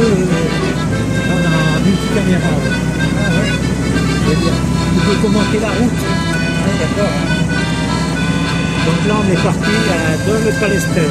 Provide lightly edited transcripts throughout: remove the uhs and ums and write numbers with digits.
on a une caméra. Ouais. Ah ouais. C'est bien. Tu peux commenter la route. Ouais, d'accord. Donc là, on est parti dans le Palestel.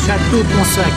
Château Ponsac.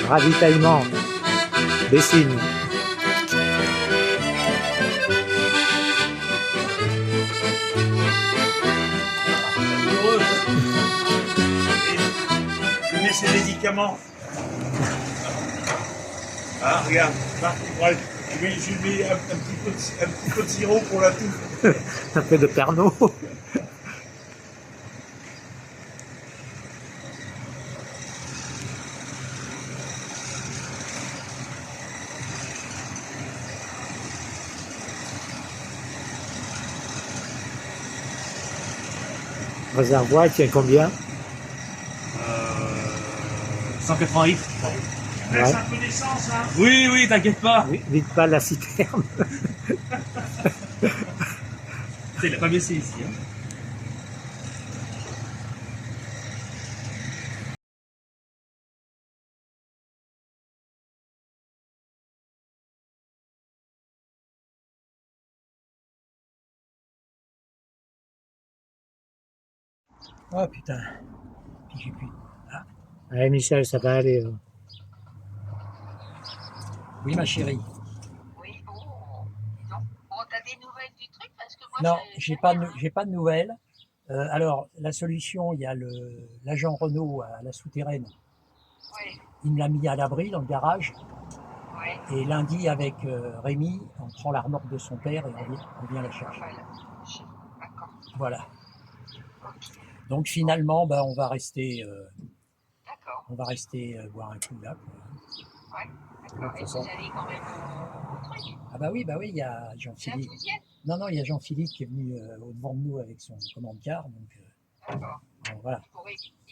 Ravitaillement. Dessine. Heureux. Je mets ses médicaments. Ah, regarde. Ouais, je lui mets un petit peu de sirop pour la toux. Un peu de Pernod. Réservoir, il tient combien? 180 litres. Laisse Ouais. un peu d'essence, hein. Oui, oui, t'inquiète pas. Vite pas la citerne. Il a pas baissé ici. Hein. Oh putain. J'ai plus. Ah. Allez Michel, ça va aller. Oui, ma chérie. Oui, oh, dis donc. Bon, t'as des nouvelles du truc parce que moi, Non, je j'ai pas de nouvelles. Alors, la solution, il y a l'agent Renault à la souterraine. Oui, Il me l'a mis à l'abri dans le garage. oui. Et lundi, avec Rémi, on prend la remorque de son père et on vient la chercher. Voilà. D'accord. Voilà. Ok. Donc finalement, bah, D'accord. on va rester boire un coup là. Quoi. Ouais. De D'accord. toute Et vous façon. allez quand même au truc. Ah bah oui, il y a C'est la Jean-Philippe. 12e. Non, il y a Jean-Philippe qui est venu au devant de nous avec son commande-car. Donc D'accord. bon, voilà.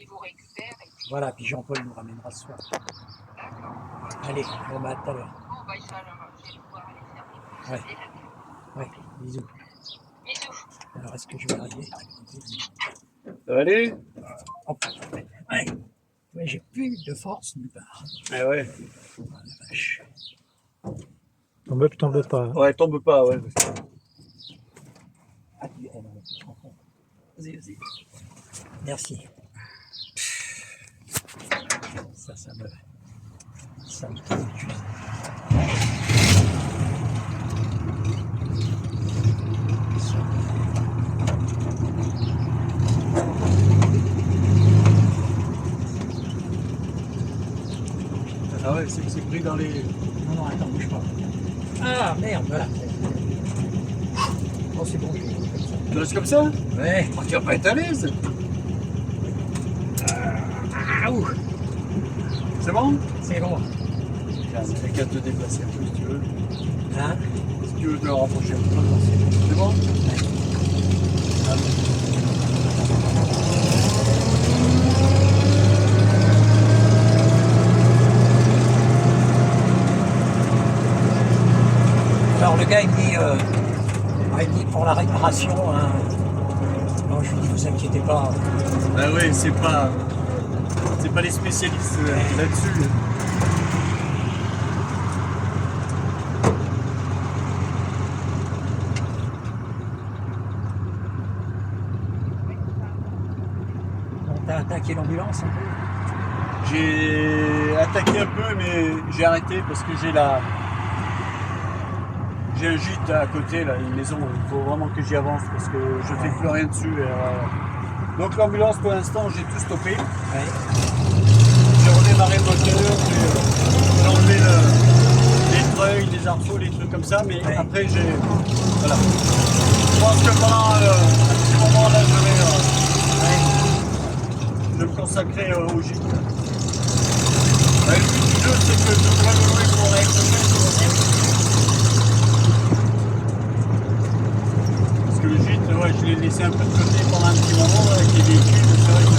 Il vous récupère et puis. Voilà, puis Jean-Paul nous ramènera ce soir. D'accord. Ok. Allez, bon bah à tout à l'heure. Bon, bah, ça, alors, je vais pouvoir aller faire mes Ouais. courses et la Ouais, bisous. Bisous. Alors est-ce que je vais arriver? Ça va aller? Oh, ouais. Ouais, j'ai plus de force nulle part. Ah ouais. Oh, la vache. Tombe pas. Ouais, tombe pas, ouais. Ah, non, je comprends. Vas-y. Merci. Ça me Ah ouais, c'est pris dans les. Non, attends, bouge pas. Ah, merde, voilà. Oh, c'est bon, je vais comme ça. Tu restes comme ça? Ouais. Oh, tu vas pas être à l'aise. Ah, ouh, C'est bon? c'est bon. T'as qu'à te déplacer un peu si tu veux. Hein? Si tu veux te rapprocher un peu. C'est bon? Ah, Alors, le gars, il me dit pour la réparation, hein. Non, je lui dis, vous inquiétez pas. bah ouais, c'est pas les spécialistes là-dessus. Bon, attaqué l'ambulance un peu? J'ai attaqué un peu, mais j'ai arrêté parce que j'ai un gîte à côté, là, une maison. Il faut vraiment que j'y avance parce que je fais plus rien dessus. Donc l'ambulance, pour l'instant, j'ai tout stoppé. Ouais. J'ai redémarré le moteur, j'ai enlevé les treuils, les arceaux, les trucs comme ça, mais Ouais. après voilà. Je pense que pendant un petit moment là, je vais me consacrer au gîte. Le but du jeu, c'est que je dois le louer pour l'année prochaine. Parce que le gîte, ouais, je l'ai laissé un peu de côté pendant un petit moment avec les véhicules, c'est vrai que.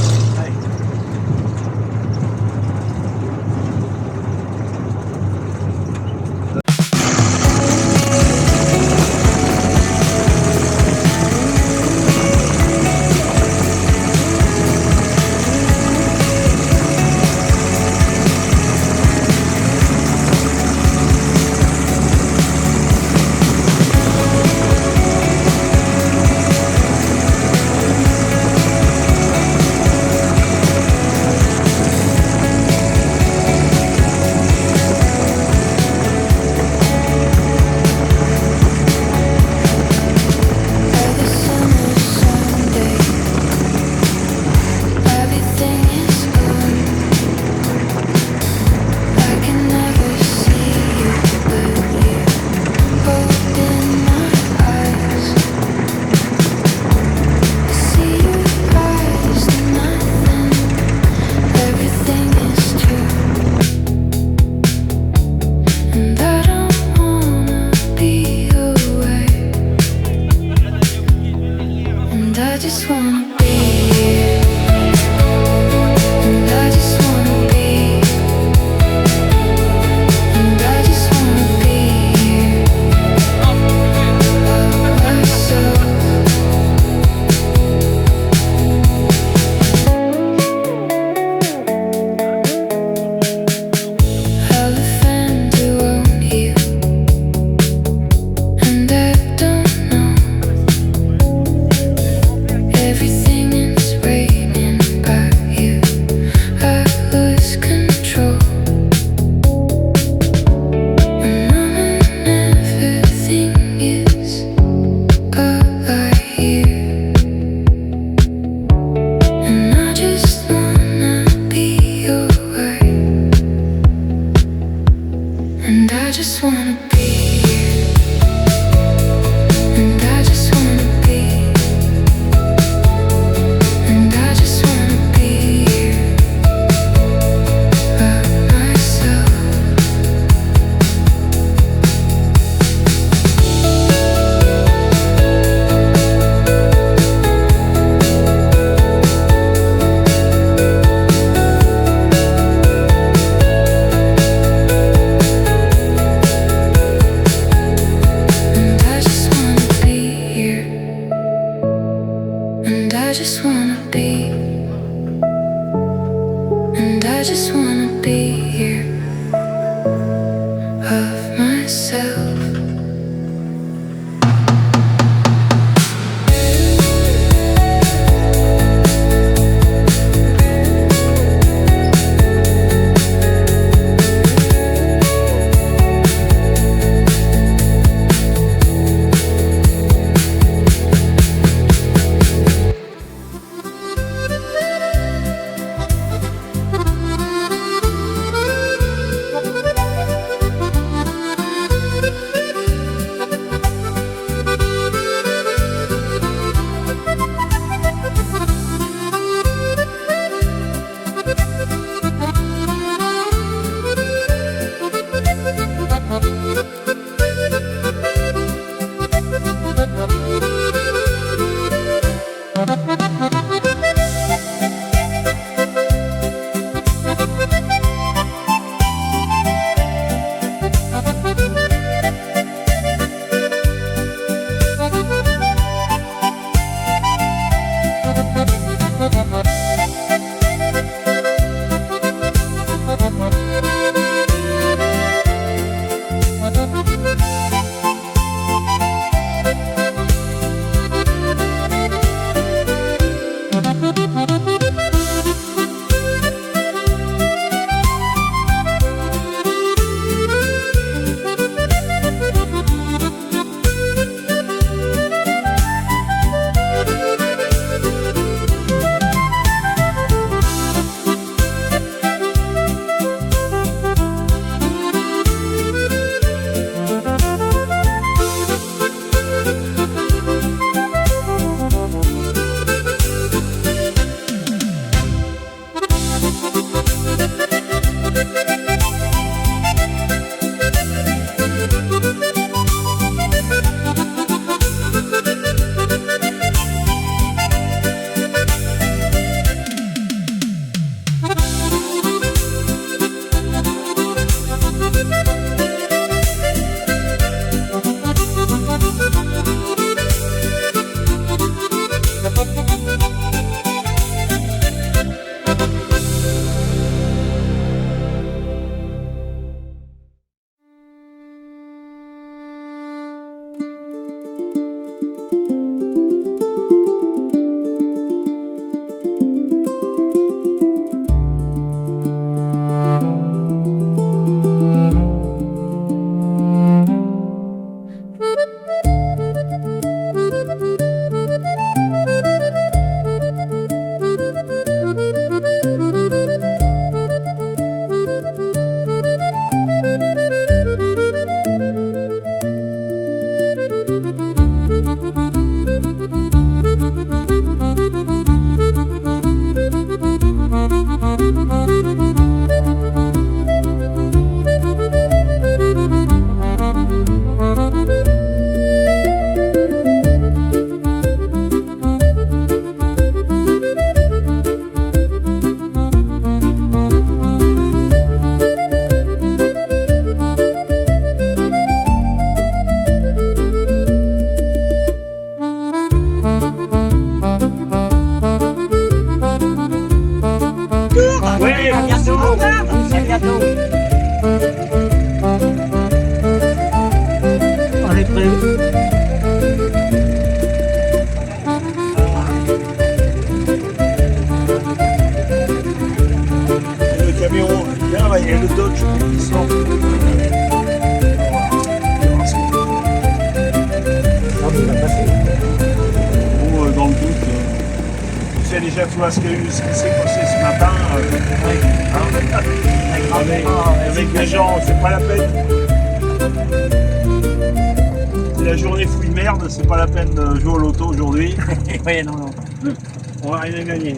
À bientôt. On est prêt. Et le camion, là, il y a le Dodge qui sort. Ah, mais il va passer. Bon, dans le doute, tu sais déjà toi ce qui s'est passé ce matin. Avec les gens, c'est pas la peine. C'est la journée fouille merde, c'est pas la peine de jouer au loto aujourd'hui. Oui, non, non. On va rien gagner.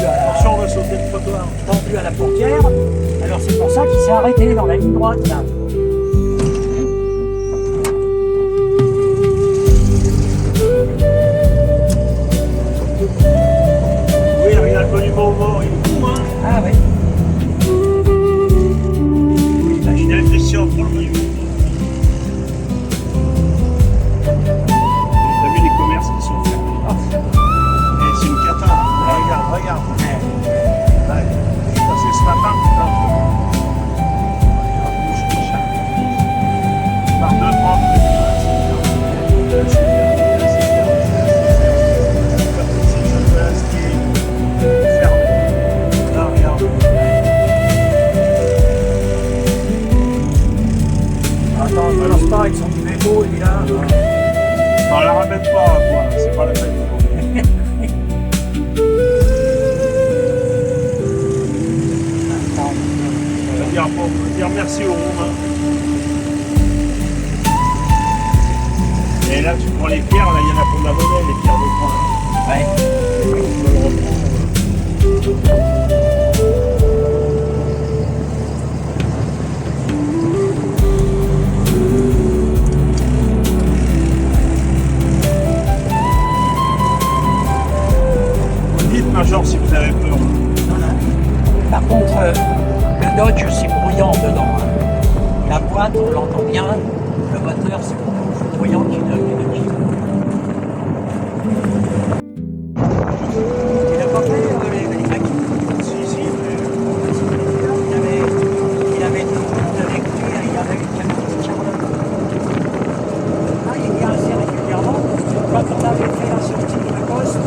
Attention de sauter le trottoir. Tendu à la portière. Alors c'est pour ça qu'il s'est arrêté dans la ligne droite là. Oui, regarde le numéro mort, il est fou, hein. Ah oui. Imaginez Christian pour le monument. T'as vu les commerces qui sont fermés. Et c'est une cata. Regarde, regarde. Ouais. Je suis passé ce matin, putain. Par deux, trois. Là, regarde. Attends, je balance pas avec son vélo, lui là. Non, la ramène pas, quoi. C'est pas la peine. On va dire merci aux Romains. Et là, tu prends les pierres, là, il y en a pour de la monnaie, les pierres de poing. Ouais. Tu peux le reprendre. Dites, Major, si vous avez peur. Par contre, le Dodge c'est bruyant dedans. Hein. La boîte on l'entend bien, le moteur c'est beaucoup plus bruyant qu'une Jeep. Il a pas fait les mecs. Si, Il avait tout le monde avec lui, il avait une petite Charlotte. Ah, il vient assez régulièrement. Quand on avait fait la sortie de la poste,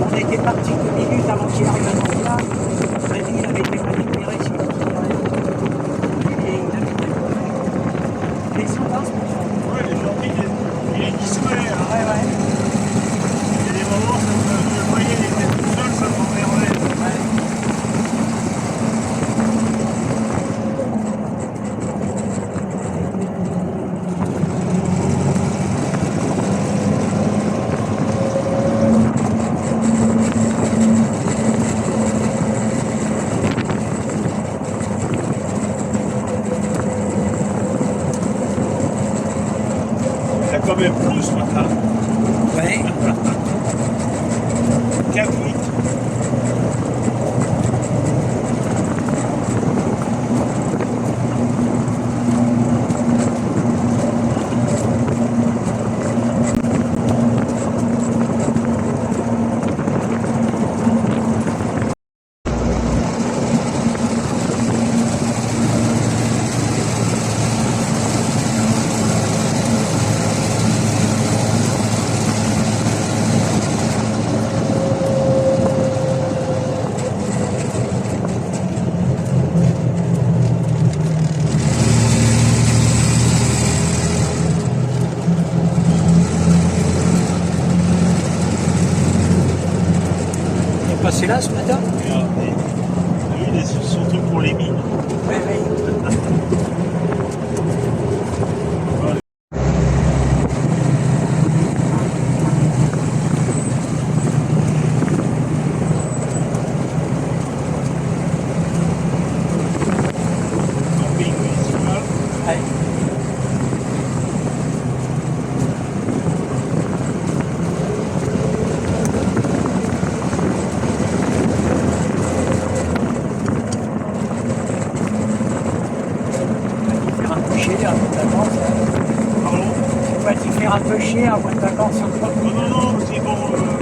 on était parti 2 minutes avant qu'il arrive à Montréal. Freddy, il avait été récupéré sur le et il est sympa ce monsieur. ouais, les gens, il est discret. Hein. Ouais, ouais. Il y a des moments, je le voyais, il était tout seul, ça m'emmerdait. Il a quand même plu ce matin. Ouais. 4-8. Il est passé là ce matin. Regardez. Lui, il est sur son truc pour les mines. Oui, oui. vacances encore. Non, non, non, c'est bon,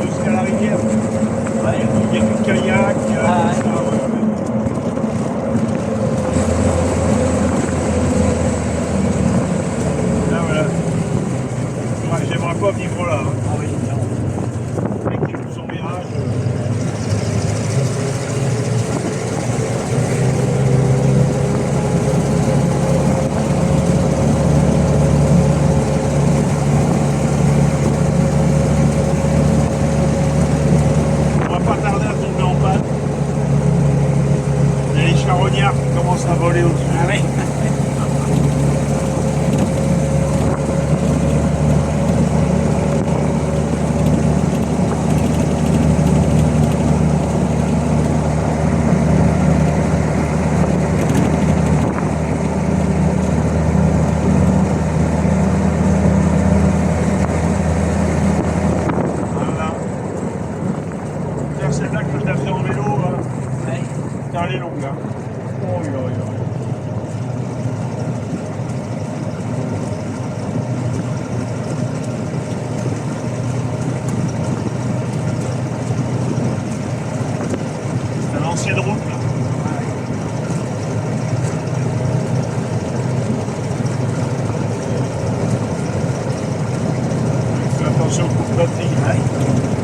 jusqu'à la rivière. Ouais. Il y a du kayak, il y a Ah, tout ça, ouais, ouais. Là, voilà. Ouais, j'aimerais pas vivre là. Hein. Ah oui, non. Le mec qui joue son virage. On va pas tarder à tomber en panne. Il y a les charognards qui commencent à voler au-dessus. Ah oui. Voilà. Tiens, celle-là que je l'ai fait en vélo, Ouais. car elle est longue. Hein. Oh, oui, oui, oui. C'est l'ancienne route là. Fais attention aux coups de batterie. Ouais.